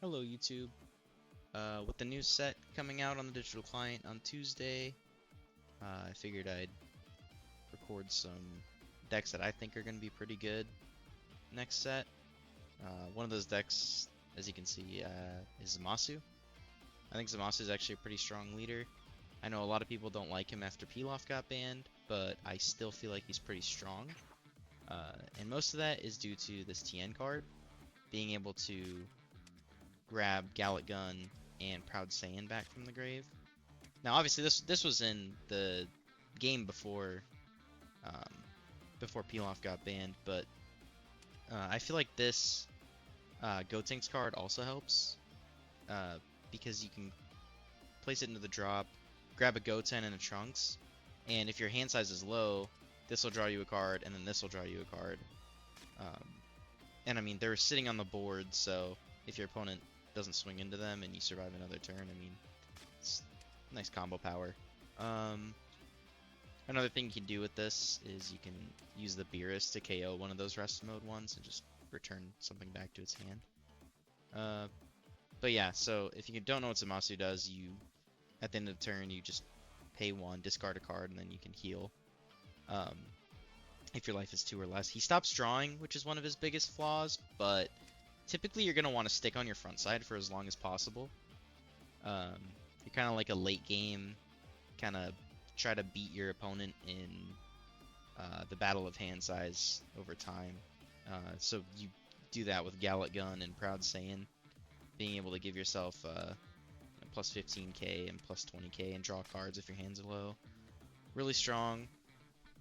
Hello YouTube. With the new set coming out on the digital client on Tuesday, I figured I'd record some decks that I think are going to be pretty good next set. One of those decks, as you can see, is Zamasu. I think Zamasu is actually a pretty strong leader. I know a lot of people don't like him after Pilaf got banned, but I still feel like he's pretty strong. And most of that is due to this TN card, being able to grab Gallic Gun and Proud Saiyan back from the grave. Now, obviously, this was in the game um, before Pilaf got banned, but I feel like this Gotenks card also helps because you can place it into the drop, grab a Goten and a Trunks, and if your hand size is low, this will draw you a card, and then this will draw you a card. And I mean, they're sitting on the board, so if your opponent doesn't swing into them and you survive another turn, I mean, it's nice combo power. Another thing you can do with this is you can use the Beerus to KO one of those rest mode ones and just return something back to its hand. But yeah, so if you don't know what Zamasu does, at the end of the turn, you just pay 1, discard a card, and then you can heal. If your life is 2 or less. He stops drawing, which is one of his biggest flaws, but typically you're going to want to stick on your front side for as long as possible. You're kind of like a late game, kind of try to beat your opponent in the battle of hand size over time. So you do that with Gallic Gun and Proud Saiyan, being able to give yourself plus 15k and plus 20k and draw cards if your hands are low. Really strong.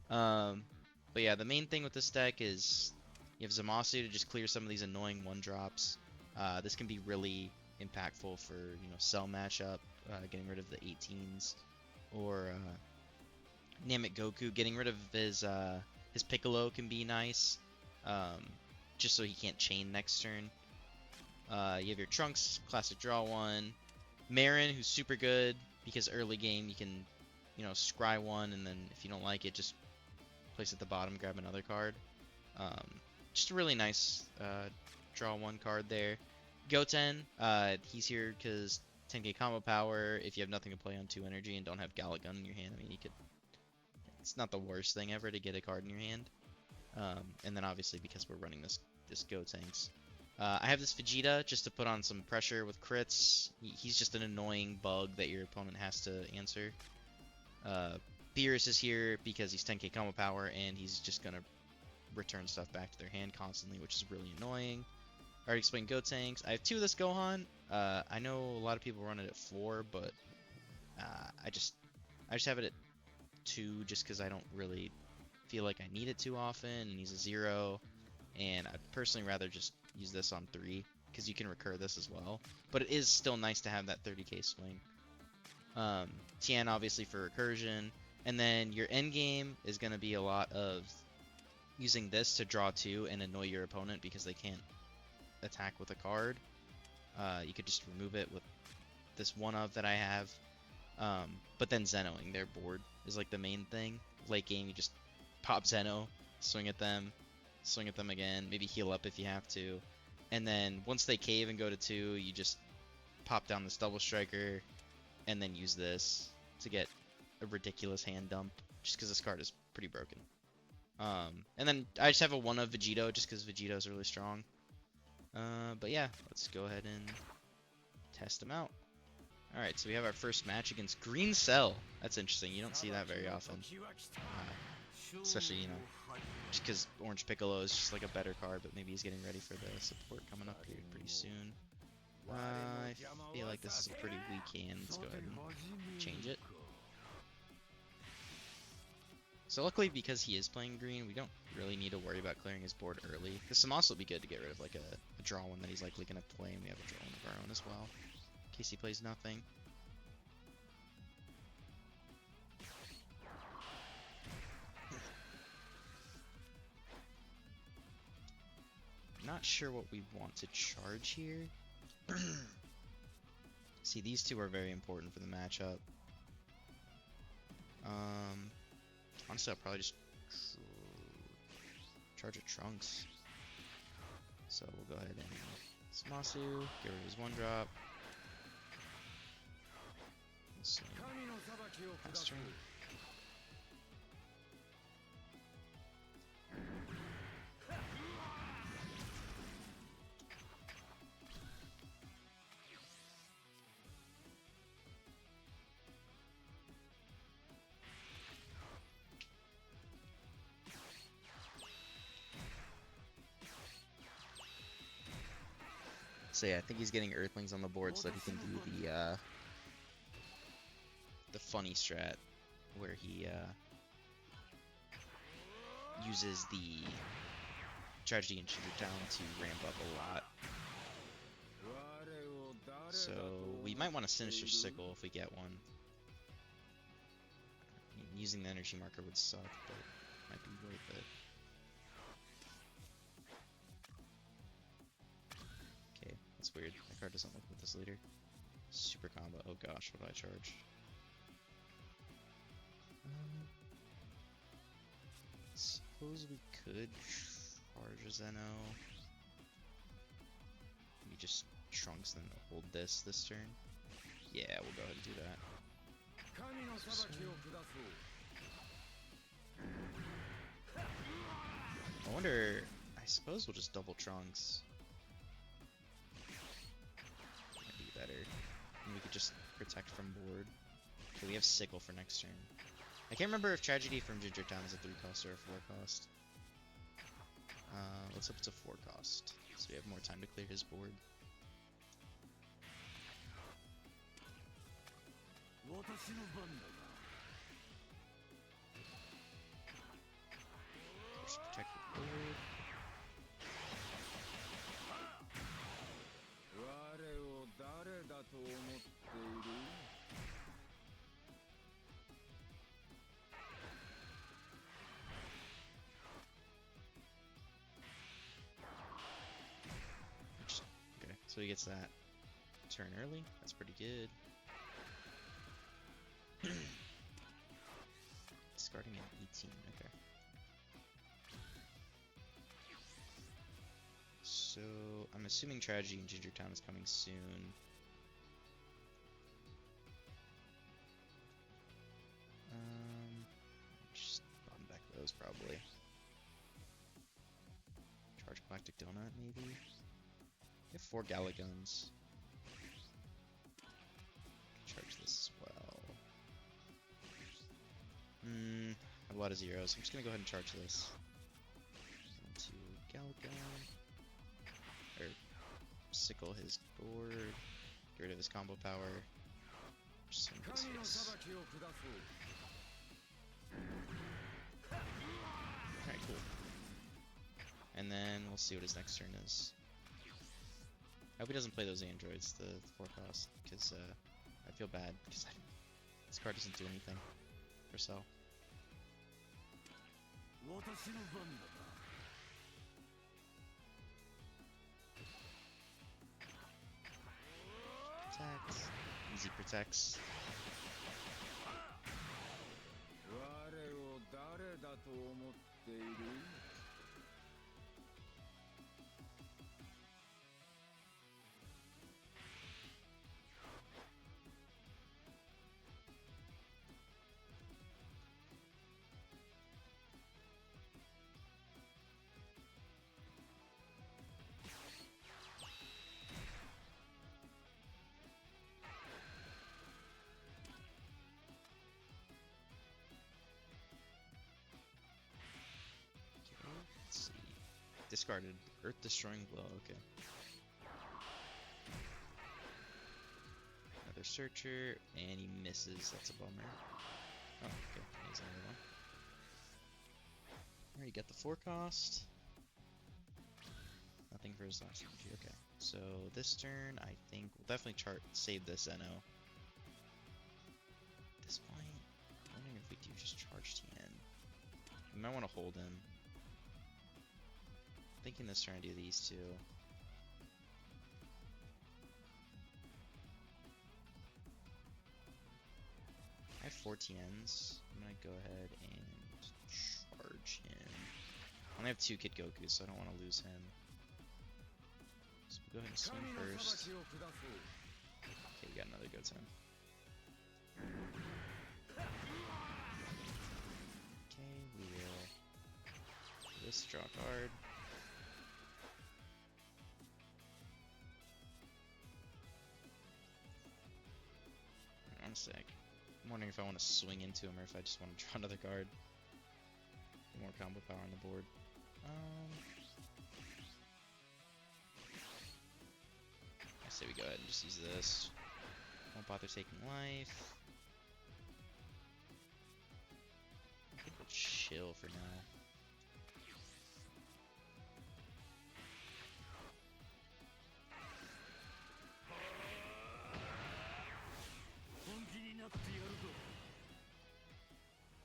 But yeah, the main thing with this deck is you have Zamasu to just clear some of these annoying 1-drops. This can be really impactful for, Cell matchup, getting rid of the 18s, or Namek Goku, getting rid of his Piccolo can be nice, just so he can't chain next turn. You have your Trunks, classic draw 1. Marin, who's super good, because early game you can, scry 1, and then if you don't like it, just place at the bottom, grab another card. Just a really nice draw 1 card there. Goten, he's here because 10k combo power. If you have nothing to play on 2 energy and don't have Gallic Gun in your hand, I mean, it's not the worst thing ever to get a card in your hand. And then obviously because we're running this Gotenks. I have this Vegeta just to put on some pressure with crits. He's just an annoying bug that your opponent has to answer. Beerus is here because he's 10k combo power, and he's just going to return stuff back to their hand constantly, which is really annoying. I already explained Gotenks. I have 2 of this Gohan. I know a lot of people run it at 4, but I just have it at 2 just because I don't really feel like I need it too often, and he's a 0. And I'd personally rather just use this on 3 because you can recur this as well. But it is still nice to have that 30k swing. Tien obviously for recursion. And then your end game is going to be a lot of using this to draw 2 and annoy your opponent because they can't attack with a card. You could just remove it with this 1-of that I have. But then Zenoing their board is like the main thing. Late game, you just pop Zeno, swing at them again, maybe heal up if you have to. And then once they cave and go to 2, you just pop down this double striker and then use this to get a ridiculous hand dump, just because this card is pretty broken. And then I just have a 1-of Vegito, just because Vegito is really strong. But yeah, let's go ahead and test them out. Alright, so we have our first match against Green Cell. That's interesting, you don't see that very often. Especially, just because Orange Piccolo is just like a better card, but maybe he's getting ready for the support coming up here pretty soon. I feel like this is a pretty weak hand. Let's go ahead and change it. So luckily, because he is playing green, we don't really need to worry about clearing his board early. This Zamasu will be good to get rid of like a draw 1 that he's likely going to play, and we have a draw 1 of our own as well, in case he plays nothing. Not sure what we want to charge here. See, these 2 are very important for the matchup. Honestly, I'll probably just charge a Trunks. So we'll go ahead and Zamasu, get rid of his 1-drop. Pass turn. So yeah, I think he's getting Earthlings on the board so that he can do the funny strat where he uses the Tragedy in Ginger Town to ramp up a lot. So we might want to Sinister Sickle if we get one. I mean, using the energy marker would suck, but it might be worth it. Okay, that's weird. My card doesn't look with this later. Super combo. Oh gosh, what do I charge? Suppose we could charge a Zeno. Maybe just Trunks then hold this turn. Yeah, we'll go ahead and do that. I wonder. I suppose we'll just double Trunks. Might be better. And we could just protect from board. Okay, we have Sickle for next turn. I can't remember if Tragedy from Ginger Town is a 3-cost or a 4-cost. Let's hope it's a 4-cost, so we have more time to clear his board. Force protect the board. Okay, so he gets that turn early. That's pretty good. Discarding an 18, okay. So, I'm assuming Tragedy in Ginger Town is coming soon. Just bottom back those probably. Charge Galactic Donut, maybe? We have 4 Galaguns. Charge this as well. I have a lot of zeros. I'm just gonna go ahead and charge this. 1, 2, Galagun. Or Sickle his board. Get rid of his combo power. Just swing his face. Alright, cool. And then we'll see what his next turn is. I hope he doesn't play those androids, the 4-cost, because I feel bad, because this card doesn't do anything for Cell. Protects. Easy protects. Let's see. Discarded. Earth Destroying Blow, okay. Another Searcher, and he misses. That's a bummer. Oh, okay. He's another one. Alright, get the 4-cost. Nothing for his last energy. Okay. So this turn, I think we'll definitely save this Zeno. At this point, I'm wondering if we do just charge TN. We might want to hold him. Thinking this turn I do these two. I have 4 TNs. I'm gonna go ahead and charge him. I only have 2 Kid Goku, so I don't want to lose him. So Go ahead and swing first. Okay, you got another Goten. Okay, we will this draw card. Hang on a sec. I'm wondering if I want to swing into him or if I just want to draw another card. More combo power on the board. I say we go ahead and just use this. Won't bother taking life. I think we'll chill for now.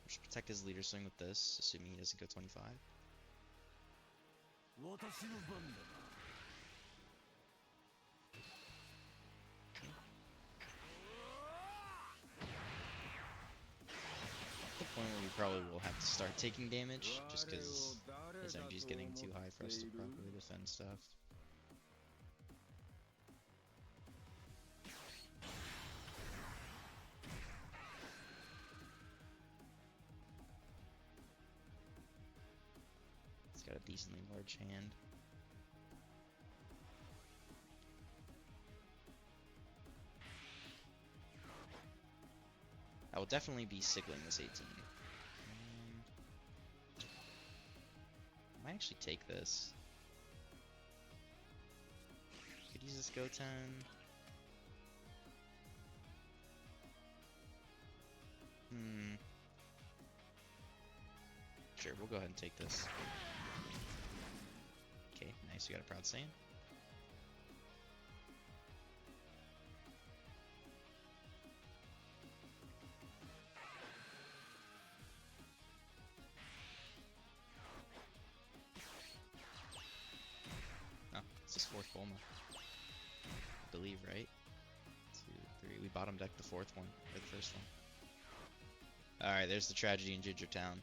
We should protect his leader swing with this, assuming he doesn't go 25. The point where we probably will have to start taking damage, just because his energy is getting too high for us to properly defend stuff. He's got a decently large hand. I will definitely be sickling this 18. I might actually take this. Could use this Goten. Sure, we'll go ahead and take this. Okay, nice, we got a Proud Saiyan. Oh, it's his fourth Bulma. I believe, right? 2, 3. We bottom decked the fourth one, or the first one. Alright, there's the tragedy in Ginger Town.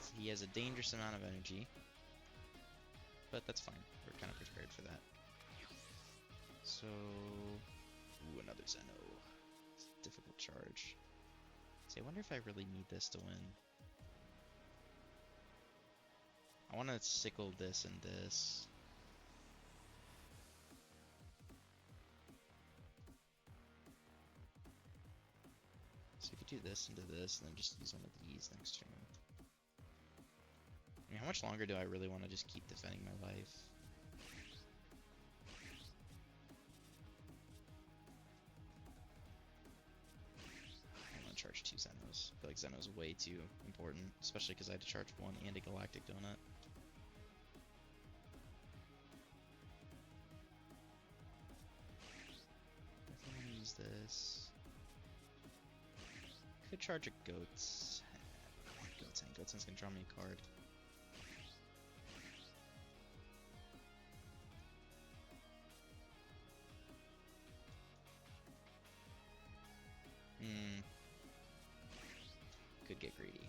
So he has a dangerous amount of energy. But that's fine. We're kind of prepared for that. So... Ooh, another Zeno. It's a difficult charge. See, I wonder if I really need this to win. I want to sickle this and this. So we could do this into this, and then just use one of these next turn. I mean, how much longer do I really want to just keep defending my life? I want to charge 2 Zenos. I feel like Zeno's way too important, especially because I had to charge 1 and a Galactic Donut. Definitely want to use this. Could charge a Goats. Goten's gonna draw me a card. Could get greedy.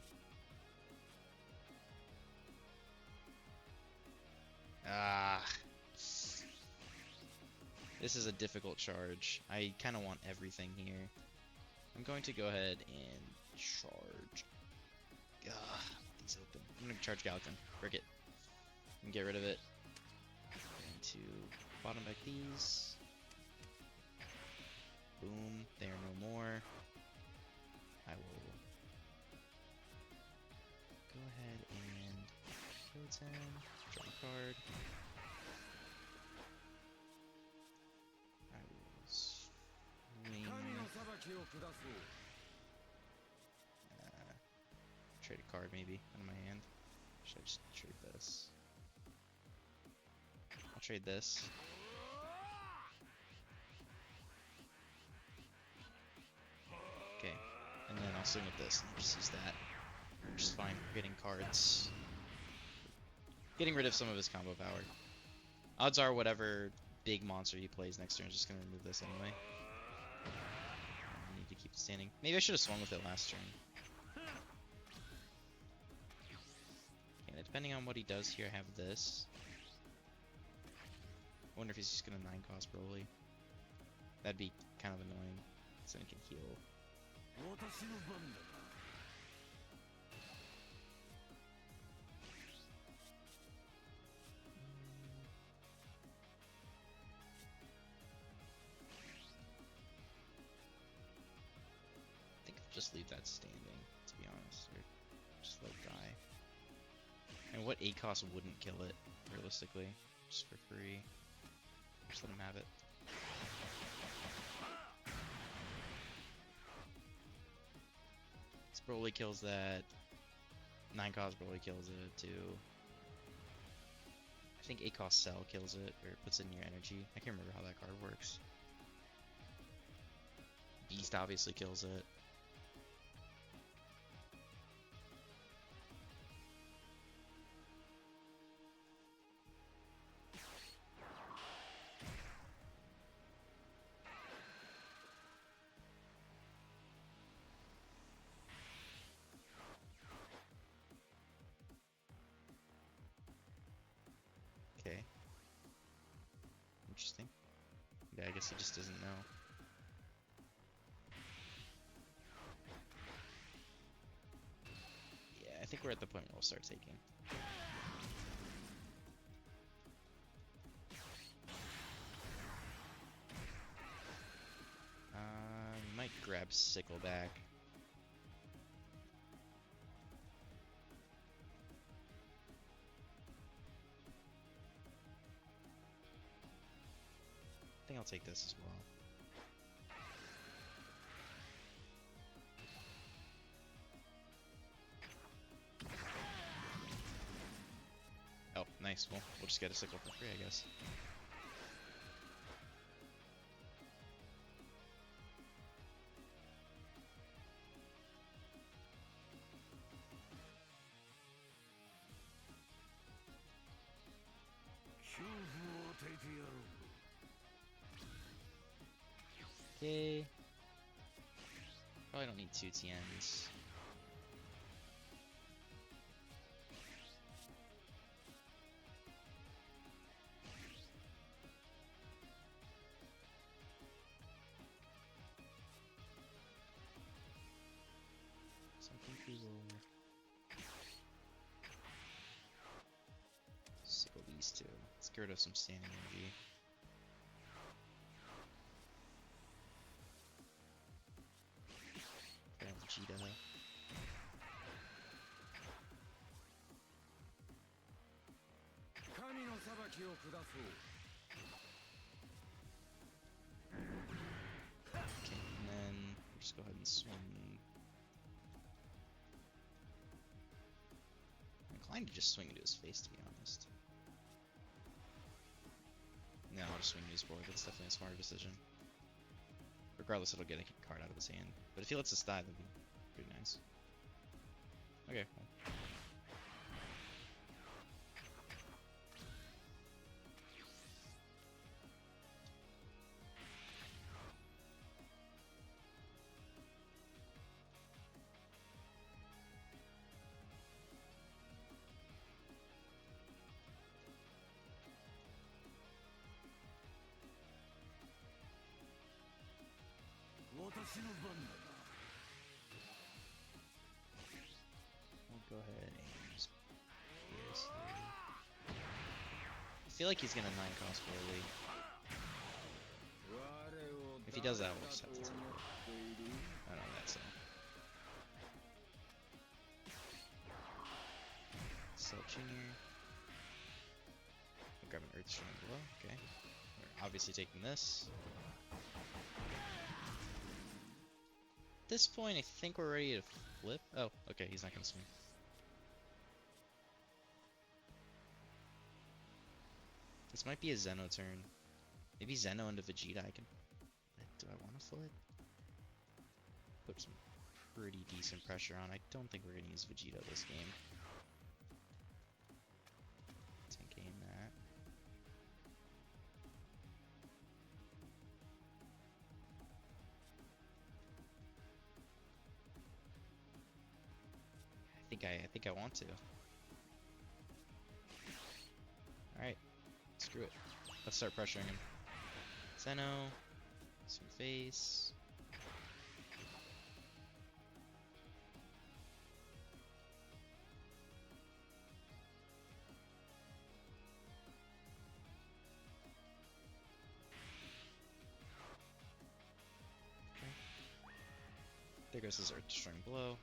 This is a difficult charge. I kind of want everything here. I'm going to go ahead and charge. These open. I'm going to charge Galacton. Frick it. And get rid of it. I'm going to bottom deck these. Boom. They are no more. I will go ahead and Goten, draw a card. I will swing. Trade a card maybe out of my hand. Should I just trade this? I'll trade this. Okay, and then I'll swing with this and just use that. Which is fine. We're getting cards. Getting rid of some of his combo power. Odds are whatever big monster he plays next turn is just going to remove this anyway. I need to keep it standing. Maybe I should have swung with it last turn. Okay, depending on what he does here, I have this. I wonder if he's just gonna 9 cost Broly. That'd be kind of annoying, so he can heal. I think I'll just leave that standing, to be honest, or just let it die. And what 8 cost wouldn't kill it, realistically? Just for free. Just let him have it. This Broly kills that. 9 cost Broly kills it too. I think 8 cost Cell kills it, or puts it in your energy. I can't remember how that card works. Beast obviously kills it. Okay. Interesting. Yeah, I guess he just doesn't know. Yeah, I think we're at the point where we'll start taking. Might grab Sickle back. I think I'll take this as well. Oh, nice. Well, we'll just get a Sickle for free, I guess. Okay. Probably don't need 2 TNs. So I think we will sickle these two. Let's get rid of some standing energy. Vegeta. Okay, and then we'll just go ahead and swing. I'm inclined to just swing into his face, to be honest. No, I'll just swing into his board. That's definitely a smarter decision. Regardless, it'll get a card out of his hand. But if he lets us die, that'd be pretty nice. Okay. Well. We'll go ahead and just pierce here. I feel like he's gonna 9 cost Broly. If he does that, we'll just have to take it. I don't know, that's all. Cell Junior. I'll grab an Earth String below, okay. We're obviously taking this. At this point, I think we're ready to flip. Oh, okay, he's not gonna swing. This might be a Zeno turn. Maybe Zeno into Vegeta. Do I want to flip? Put some pretty decent pressure on. I don't think we're gonna use Vegeta this game. 10k in that. I think I want to. Alright, screw it. Let's start pressuring him. Zeno. Some face. Okay. There goes his Earth Destroying Blow.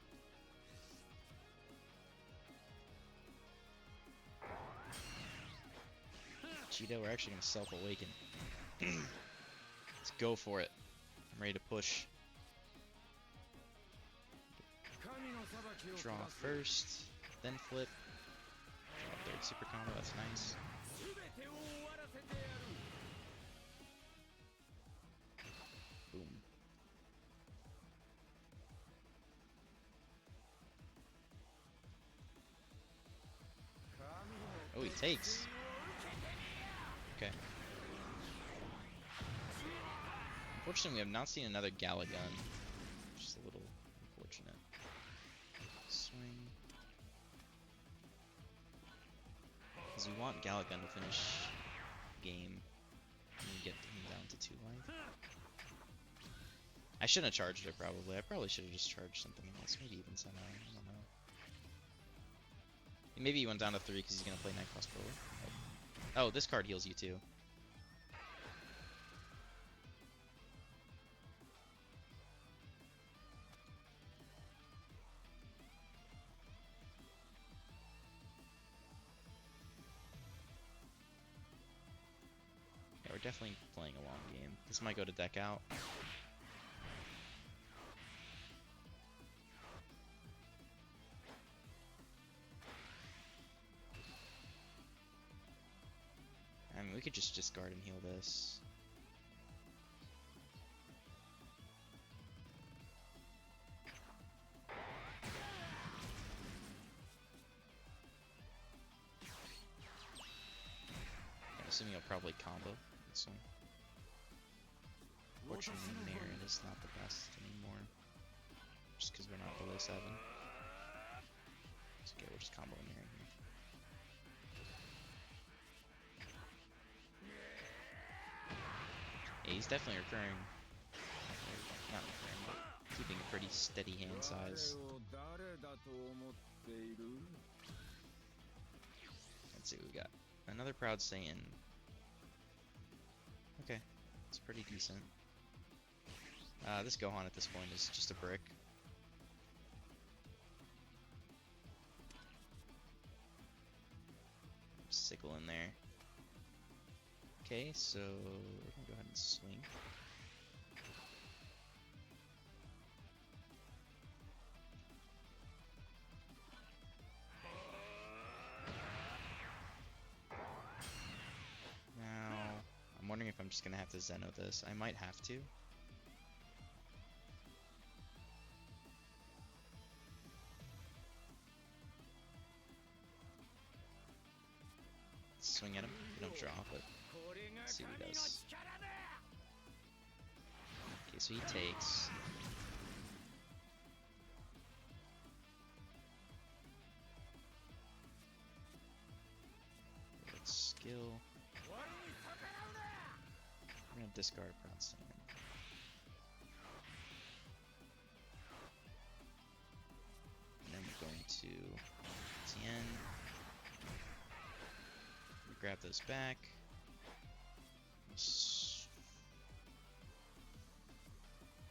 Cheetah, we're actually going to self-awaken. Let's go for it. I'm ready to push. Draw first, then flip. Draw third super combo, that's nice. Boom. Oh, he takes. Okay. Unfortunately, we have not seen another Galagun, which is a little unfortunate. Swing. Because we want Galagun to finish the game and get him down to 2 life. I shouldn't have charged it, probably. I probably should have just charged something else. Maybe even Zeno. I don't know. Maybe he went down to 3 because he's going to play Night Crossbow. Oh, this card heals you too. Yeah, we're definitely playing a long game. This might go to deck out. I mean, we could just discard and heal this. I'm assuming he'll probably combo this one. Fortunately, Marin is not the best anymore. Just because we're not below 7. It's okay, we'll just combo Marin here. Yeah, he's definitely recurring. Not recurring, but keeping a pretty steady hand size. Let's see what we got. Another Proud Saiyan. Okay, it's pretty decent. This Gohan at this point is just a brick. Sickle in there. Okay, so we're gonna go ahead and swing. Now, I'm wondering if I'm just gonna have to Zeno this. I might have to. Swing at him. We don't draw, but let's see what he does. Okay, so he takes. Let's skill. We're gonna discard Proud Saiyan. And then we're going to Tien. Grab those back.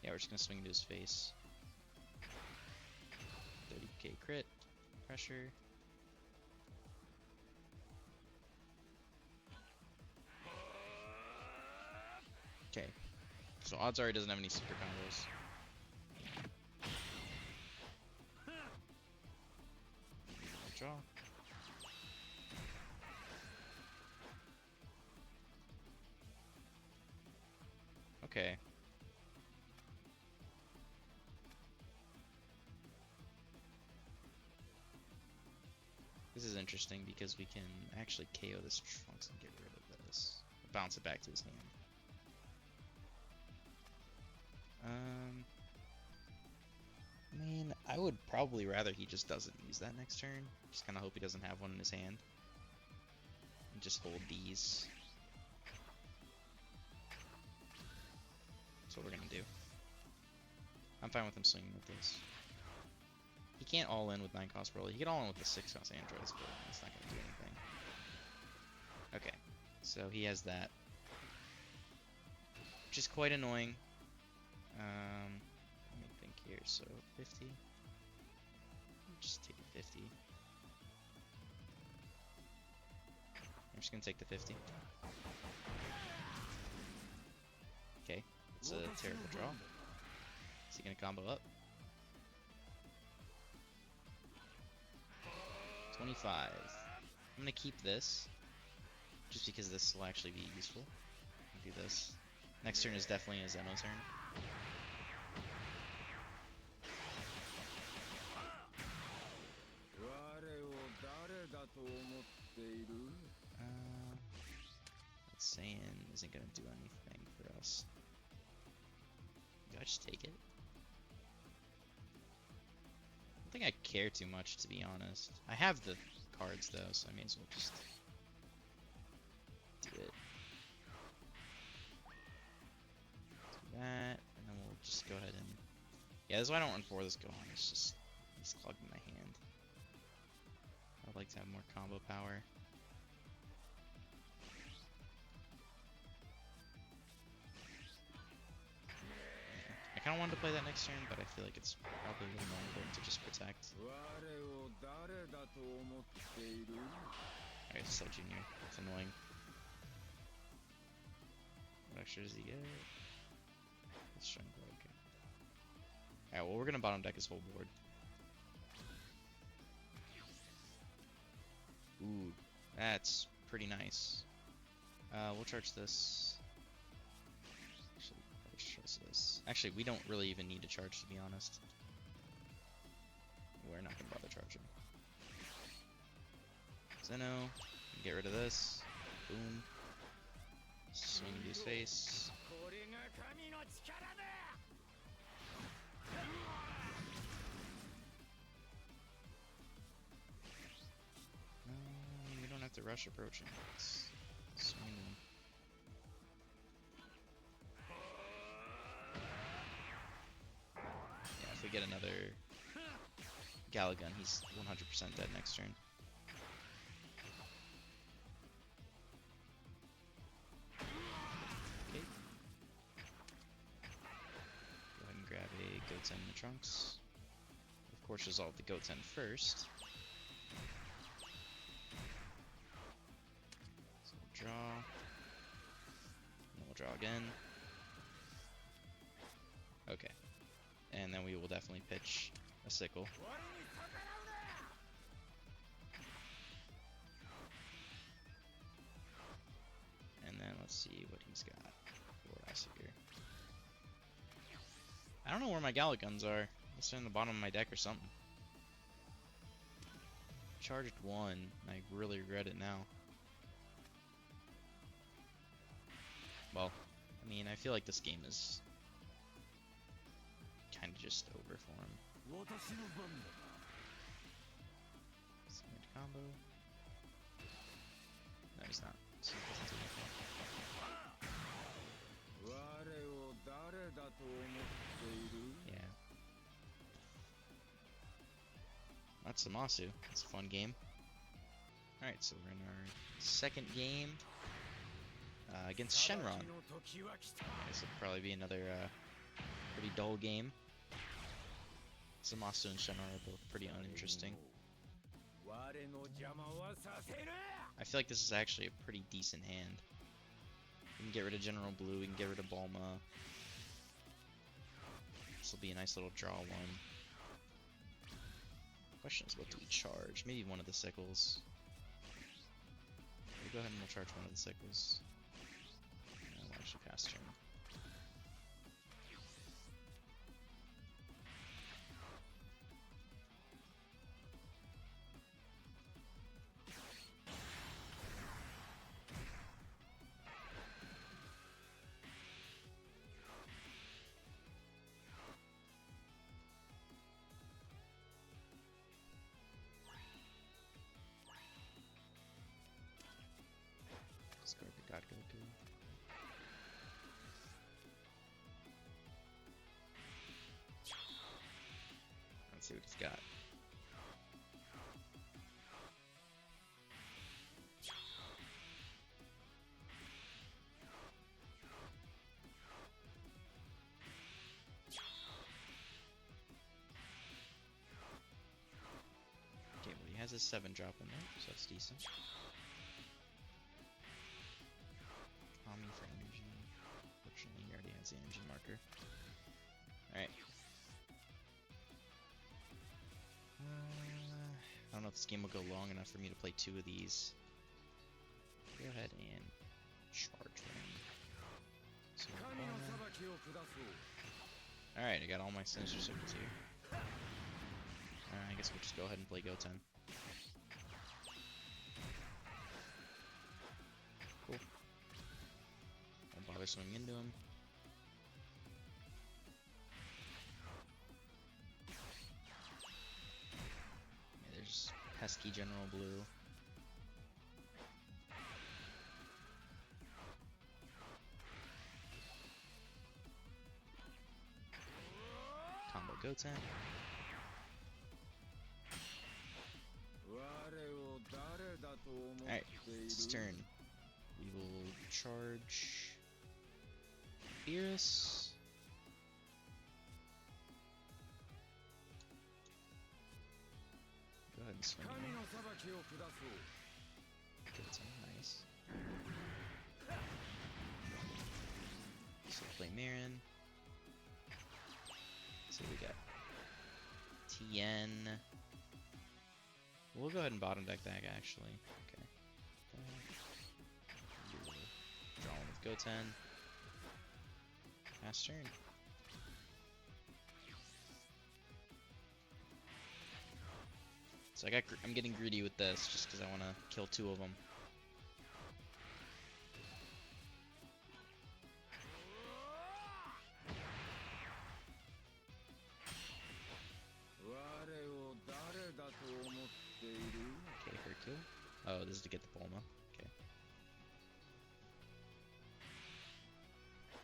Yeah, we're just gonna swing into his face. 30k crit. Pressure. Okay. So odds are he doesn't have any super combos. Draw. Okay. This is interesting because we can actually KO this Trunks and get rid of this. Bounce it back to his hand. I mean, I would probably rather he just doesn't use that next turn. Just kind of hope he doesn't have one in his hand. And just hold these. I'm fine with him swinging with this. He can't all in with 9 cost Broly. He can all in with the 6 cost Androids, but it's not gonna do anything. Okay, so he has that, which is quite annoying. Let me think here. So 50. Just take the 50. I'm just gonna take the 50. Okay, it's a terrible draw. Is he gonna combo up? 25. I'm gonna keep this, just because this will actually be useful. Do this. Next turn is definitely a Zeno's turn. Saiyan isn't gonna do anything for us. Do I just take it? I don't think I care too much, to be honest. I have the cards though, so I may as well just do it. Do that, and then we'll just go ahead and... Yeah, this is why I don't run 4 this go on. It's just he's clogging my hand. I'd like to have more combo power. I kind of wanted to play that next turn, but I feel like it's probably a little more important to just protect. Alright, still Junior. That's annoying. What extra does he get? Let's try and go okay. Alright, well, we're gonna bottom deck his whole board. Ooh, that's pretty nice. We'll charge this. Actually, we don't really even need to charge, to be honest. We're not gonna bother charging. Zeno, get rid of this. Boom. Swing into his face. We don't have to rush approaching. Let's swing him. If we get another Galagun, he's 100% dead next turn. Okay. Go ahead and grab a Goten's in the trunks. Of course, resolve the Goten first. So we'll draw. And then we'll draw again. Okay. And then we will definitely pitch a sickle. And then let's see what he's got for us here. I don't know where my Galaguns are. Unless they're in the bottom of my deck or something. Charged 1. I really regret it now. Well, I mean, I feel like this game is kind of just over for him. Standard combo. No, he's not. So he doesn't do anything. Yeah. That's Zamasu. It's a fun game. Alright, so we're in our second game against Shenron. This will probably be another pretty dull game. Zamasu and Shenron are both pretty uninteresting. I feel like this is actually a pretty decent hand. We can get rid of General Blue, we can get rid of Bulma. This will be a nice little draw one. Question is, what do we charge? Maybe one of the sickles. We'll go ahead and we'll charge one of the sickles. And we'll actually pass turn. Discard the God see what he's got. Okay, well he has a 7 drop in there, so that's decent. Kami for energy. Fortunately, he already has the energy marker. Alright. I don't know if this game will go long enough for me to play 2 of these. Go ahead and charge him. So, alright, I got all my sinister circuits here. I guess we'll just go ahead and play Goten. Cool. Don't bother swinging into him. Yeah, there's pesky General Blue. Combo Goten. Alright, it's his turn. We will charge Beerus. Go ahead and swing him. Goten, nice. So play Marin. So we got Tien. We'll go ahead and bottom deck that actually. Okay. Draw one with Goten. Pass turn. So I'm getting greedy with this just because I want to kill 2 of them. Okay, Hercule. Oh, this is to get the Bulma. Okay.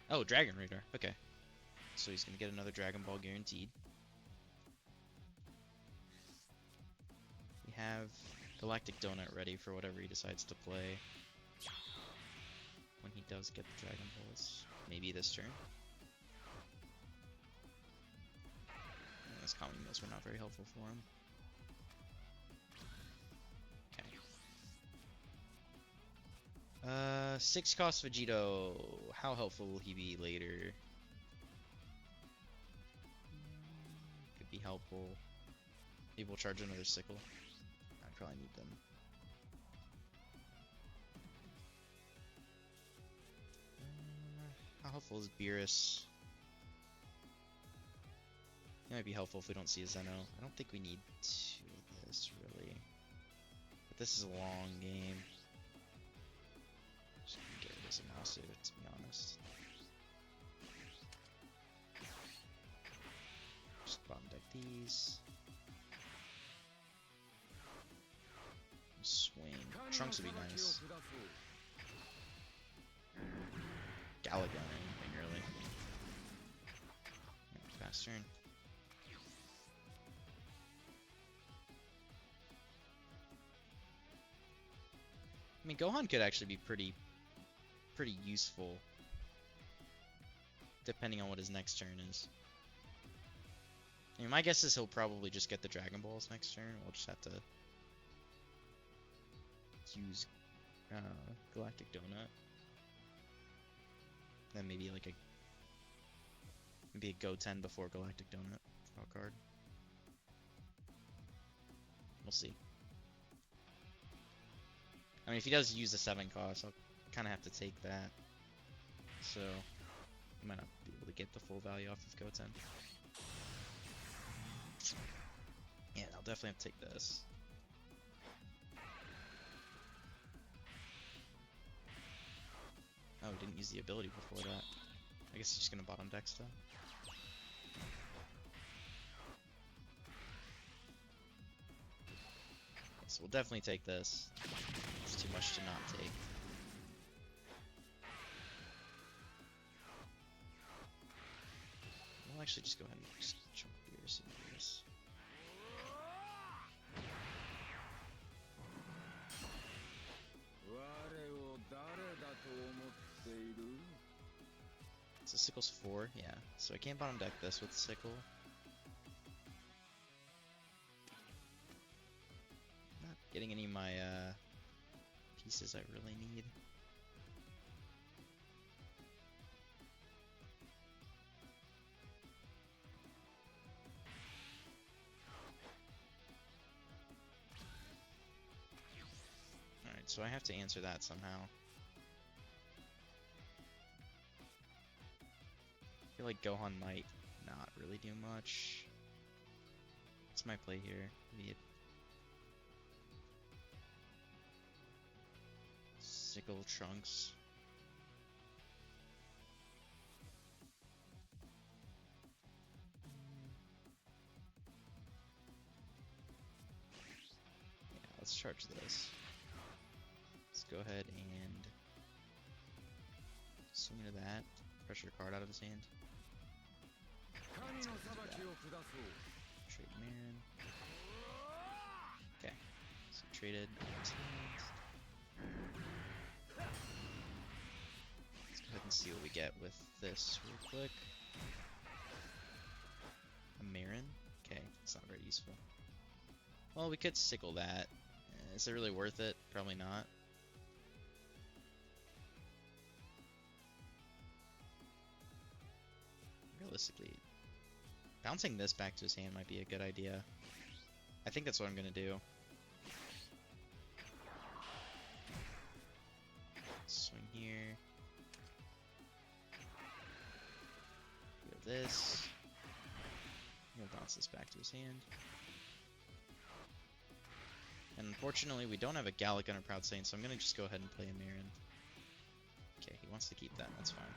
Oh, Dragon Raider. Okay. So he's gonna get another Dragon Ball guaranteed. We have Galactic Donut ready for whatever he decides to play. When he does get the Dragon Balls. Maybe this turn. And those Kami Mills were not very helpful for him. 6 cost Vegito. How helpful will he be later? Could be helpful. Maybe we'll charge another sickle. I probably need them. How helpful is Beerus? It might be helpful if we don't see a Zeno. I don't think we need 2 of this, really. But this is a long game. Just gonna get rid of Zamasu, to be honest. Just bottom deck these. Swing. Trunks would be nice. Galaga or anything, really. Yeah, fast turn. I mean, Gohan could actually be pretty useful, depending on what his next turn is. I mean, my guess is he'll probably just get the Dragon Balls next turn. We'll just have to use Galactic Donut. Then maybe like a Goten before Galactic Donut draw card. We'll see. I mean, if he does use the 7 cost, I'll kind of have to take that. So, I might not be able to get the full value off of Goten. Yeah, I'll definitely have to take this. Oh, he didn't use the ability before that. I guess he's just gonna bottom deck stuff. So we'll definitely take this. It's too much to not take. We'll actually just go ahead and just jump Beerus into this. So Sickle's 4, yeah. So I can't bottom deck this with Sickle. Not getting any of my pieces I really need. Alright, so I have to answer that somehow. I feel like Gohan might not really do much. What's my play here? Maybe Sickle Trunks. Yeah, let's charge this. Let's go ahead and swing into that. Pressure card out of his hand. Trade Marin. Okay. So traded. Let's go ahead and see what we get with this real quick. A Marin? Okay, it's not very useful. Well, we could sickle that. Is it really worth it? Probably not. Realistically, bouncing this back to his hand might be a good idea. I think that's what I'm gonna do. Swing here. Go this. We'll bounce this back to his hand. And unfortunately, we don't have a Gallic on our Proud Saint, so I'm gonna just go ahead and play a Marin. Okay, he wants to keep that. That's fine.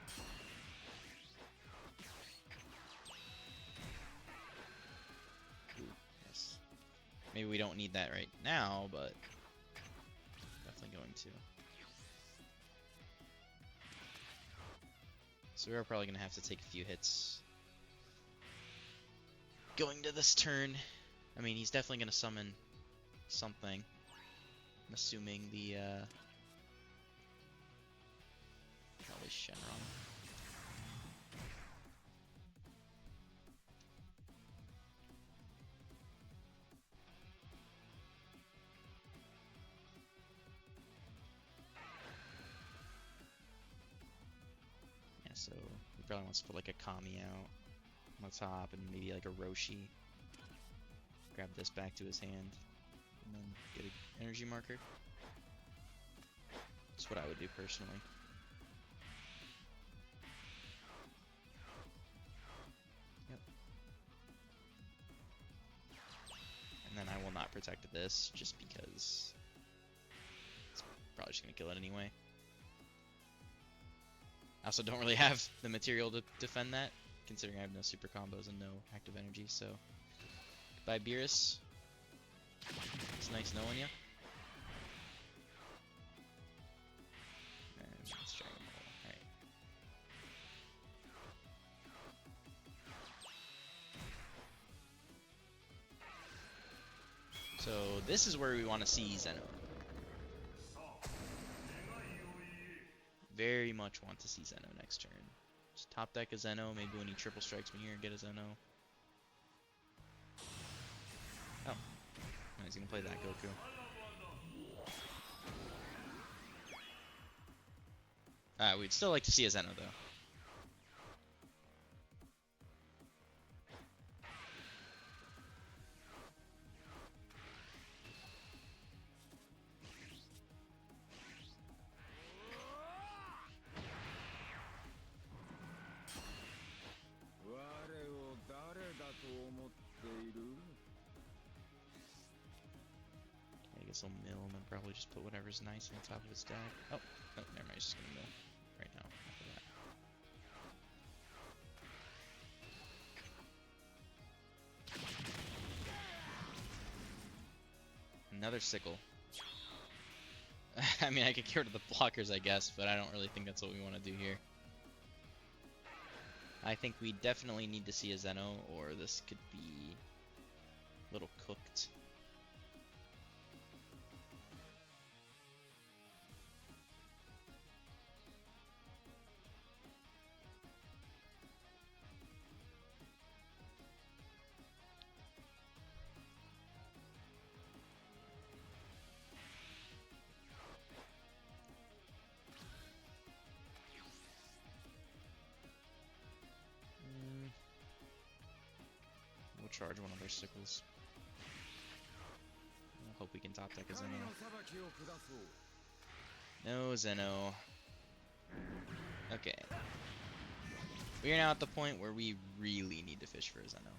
Maybe we don't need that right now, but definitely going to. So we are probably going to have to take a few hits going to this turn. I mean, he's definitely going to summon something. I'm assuming the probably Shenron. So he probably wants to put like a Kami out on the top and maybe like a Roshi. Grab this back to his hand and then get an energy marker. That's what I would do personally. Yep. And then I will not protect this just because it's probably just going to kill it anyway. I also don't really have the material to defend that, considering I have no super combos and no active energy, so... Goodbye, Beerus. It's nice knowing you. And let's Dragon Ball. Alright. So, this is where we want to see Zeno. Very much want to see Zeno next turn. Just top deck a Zeno, maybe when he triple strikes me here, get a Zeno. Oh. No, he's gonna play that Goku. We'd still like to see a Zeno though. I guess I'll mill and then probably just put whatever's nice on top of his deck. Oh, no, never mind, he's just gonna mill right now after that. Another sickle. I mean, I could get rid of the blockers, I guess, but I don't really think that's what we want to do here. I think we definitely need to see a Zeno, or this could be a little cooked. charge one of their sickles. I hope we can top deck a Zeno. No Zeno. Okay. We are now at the point where we really need to fish for a Zeno.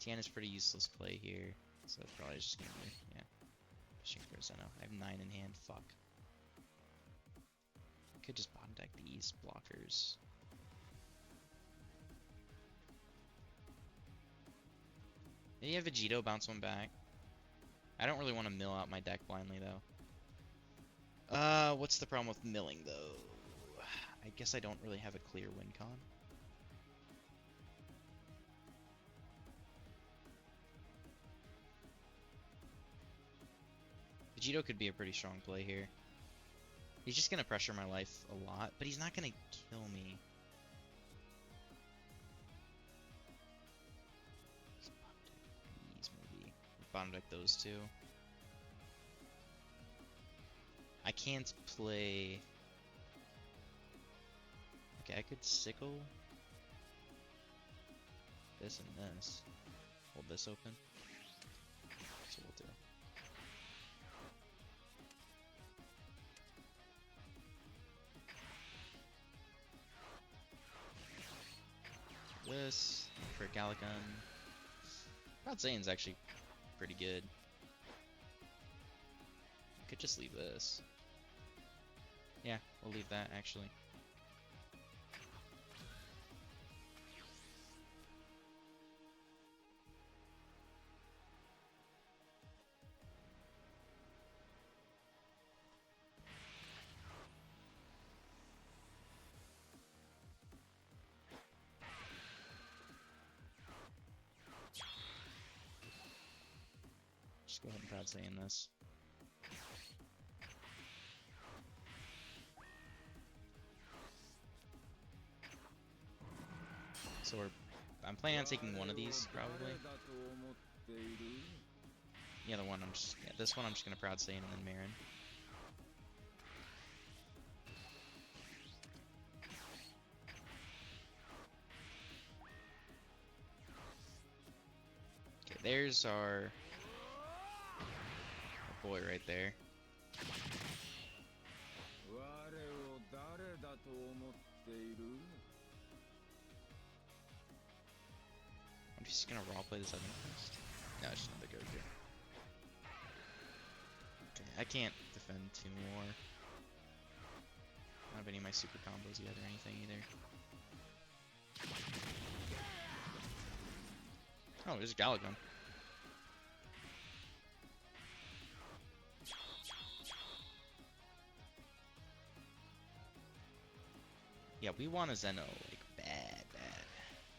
Tiana's pretty useless play here, so that's probably just gonna be, yeah, fishing for a Zeno. I have 9 in hand, fuck. Could just bottom deck these blockers. Maybe have Vegito bounce one back. I don't really want to mill out my deck blindly though. What's the problem with milling though? I guess I don't really have a clear win con. Vegito could be a pretty strong play here. He's just gonna pressure my life a lot, but he's not gonna kill me. These maybe. Bottom deck those two. I can't play. Okay, I could sickle this and this. Hold this open. That's what we'll do. This for Gallican. Proud Saiyan's actually pretty good. Could just leave this. Yeah, we'll leave that actually. Just go ahead and Proud Saiyan this. So I'm planning on taking one of these probably. The other one this one I'm just gonna Proud Saiyan and then Marin. Okay, there's our boy right there. I'm just gonna raw play this other first. No, it's just another Goku. Okay, I can't defend 2 more. I don't have any of my super combos yet or anything either. Oh, there's Galligan. Yeah, we want a Zeno, like, bad.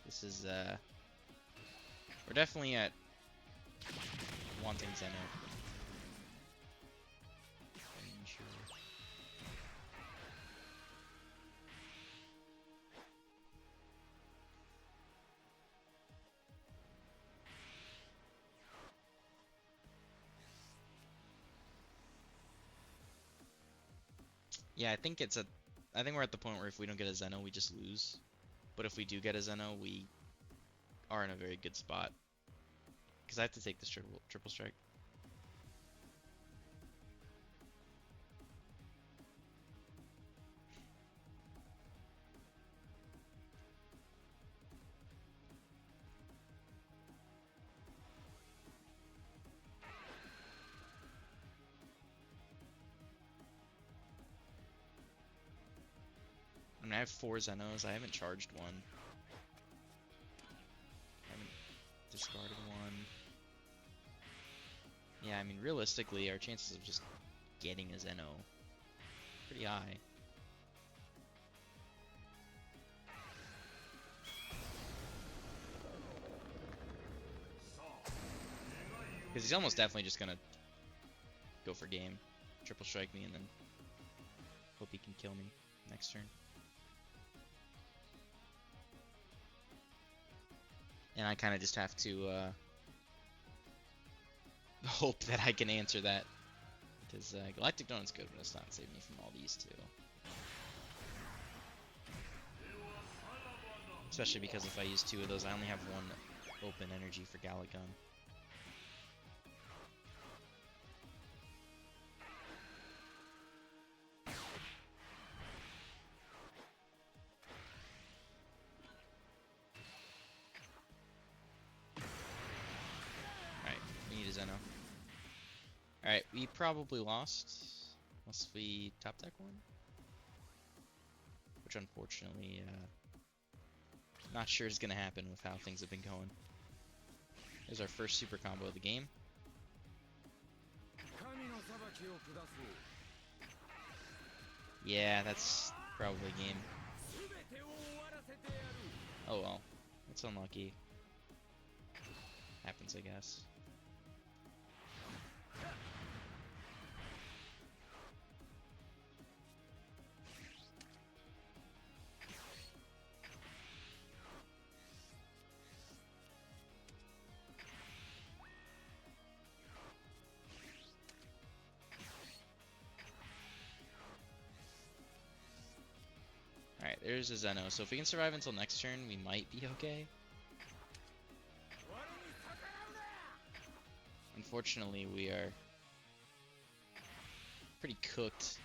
This is, we're definitely at wanting Zeno. Sure. Yeah, I think we're at the point where if we don't get a Zeno, we just lose. But if we do get a Zeno, we are in a very good spot. Because I have to take this triple strike. I mean, I have 4 Zenos. I haven't charged one. I haven't discarded one. Yeah, I mean, realistically, our chances of just getting a Zeno pretty high. Because he's almost definitely just gonna go for game, triple strike me, and then hope he can kill me next turn. And I kind of just have to hope that I can answer that. Because Galactic Donut's good, but it's not saving me from all these two. Especially because if I use 2 of those, I only have 1 open energy for Gallic Gun. Alright, we need a Zeno. Alright, we probably lost. Unless we top deck one. Which unfortunately, not sure is going to happen with how things have been going. There's our first super combo of the game. Yeah, that's probably game. Oh well, it's unlucky. Happens, I guess. Alright, there's a Zeno. So if we can survive until next turn, we might be okay. Unfortunately, we are pretty cooked.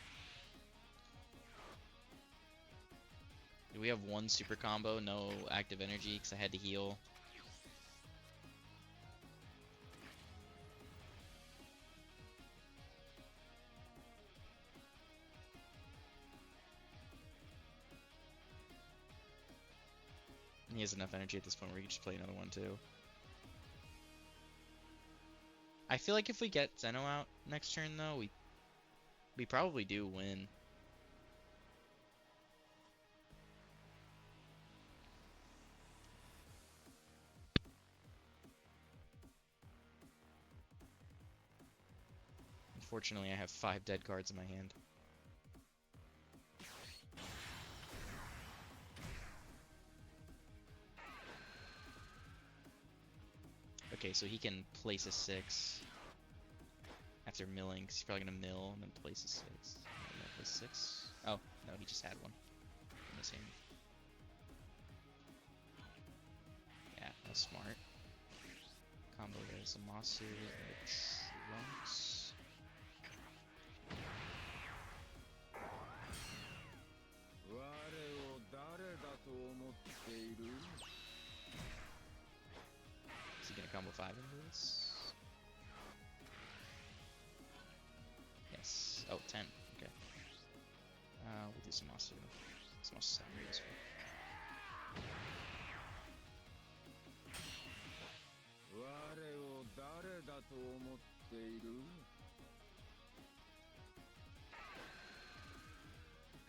We have one super combo, no active energy because I had to heal. And he has enough energy at this point where he can just play another one too. I feel like if we get Zeno out next turn though, we probably do win. Unfortunately, I have 5 dead cards in my hand. Okay, so he can place a 6 after milling, because he's probably going to mill and then place a 6. Place 6. Oh, no, he just had one in his hand. Yeah, that's smart. Combo there, Zamasu and Trunks. Is he gonna combo 5 into this? Yes. Oh, 10. Okay. We'll do Zamasu. Zamasu 7 this way.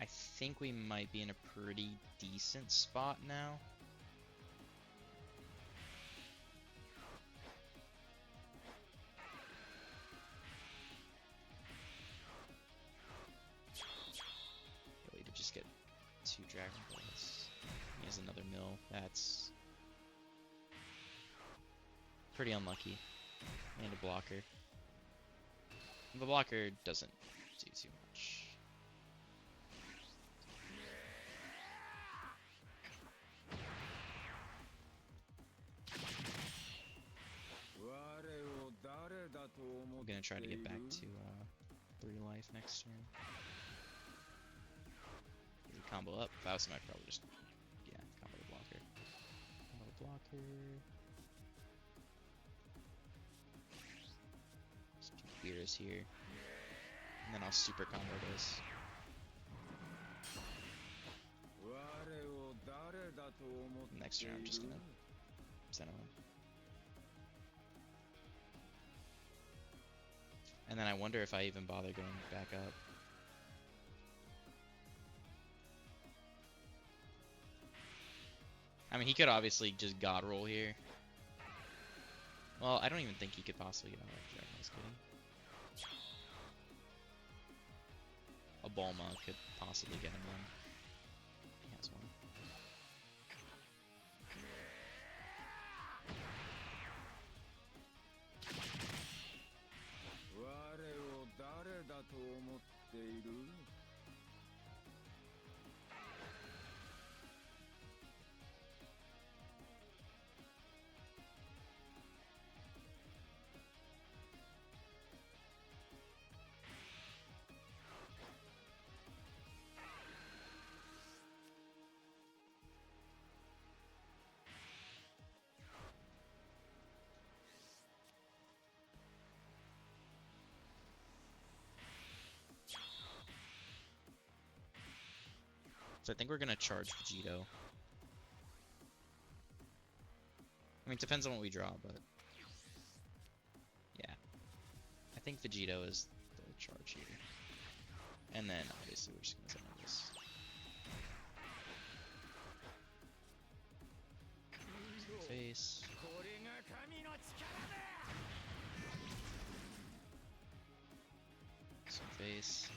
I think we might be in a pretty decent spot now. Really, to just get 2 Dragon Balls. He has another mill. That's pretty unlucky. And a blocker. The blocker doesn't do too much. I'm gonna try to get back to 3 life next turn. Combo up. If I was him, I'd probably just, yeah, combo the blocker. Combo the blocker. Just keep Beerus here. And then I'll super combo this. Next turn, I'm just gonna send him. And then I wonder if I even bother going back up. I mean, he could obviously just God roll here. Well, I don't even think he could possibly get out of Dragon Balls, could he? A Bulma could possibly get him one. He has one. So I think we're gonna charge Vegito. I mean, it depends on what we draw, but yeah. I think Vegito is the charge here. And then, obviously, we're just gonna send this. Face. Some face.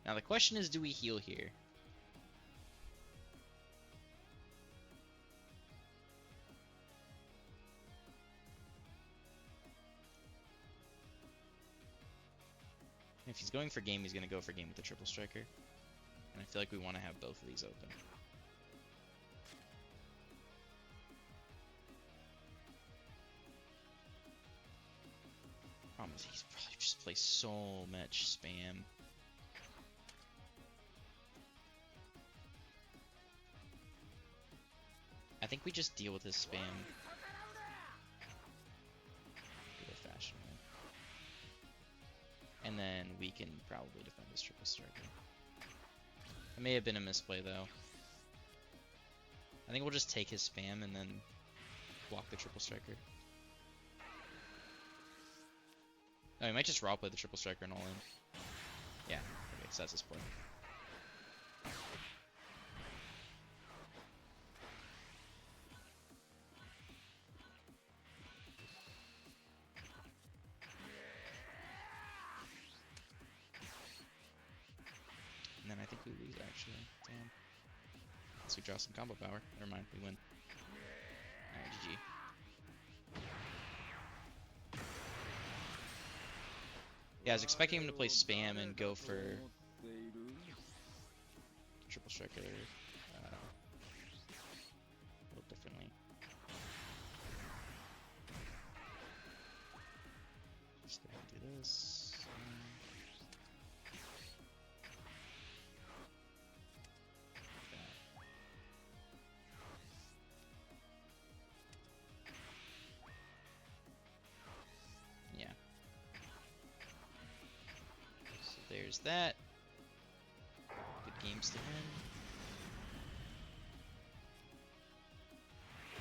Now the question is, do we heal here? If he's going for game, he's going to go for game with the triple striker. And I feel like we want to have both of these open. Problem is he's probably just plays so much spam. I think we just deal with his spam. Good fashion. And then we can probably defend his triple striker. It may have been a misplay though. I think we'll just take his spam and then block the triple striker. Oh, he might just raw play the triple striker and all in. Yeah, okay, so that's his play. And then I think we lose actually. Damn. Unless we draw some combo power. Never mind, we win. Alright, GG. Yeah, I was expecting him to play spam and go for triple striker a little differently. Just go ahead and do this. Yeah. So there's that. Good games to win.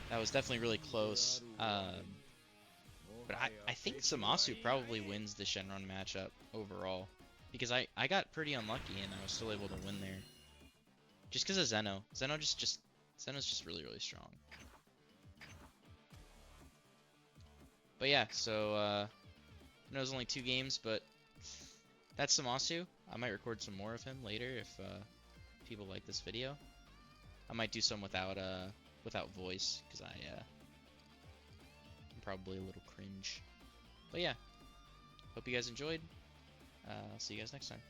That was definitely really close. But I think Zamasu probably wins the Shenron matchup overall. Because I got pretty unlucky and I was still able to win there. Just because of Zeno. Zeno's just really, really strong. But yeah, so I know it was only 2 games, but that's Zamasu. I might record some more of him later if people like this video. I might do some without voice, because I'm probably a little cringe. But yeah, hope you guys enjoyed. I'll see you guys next time.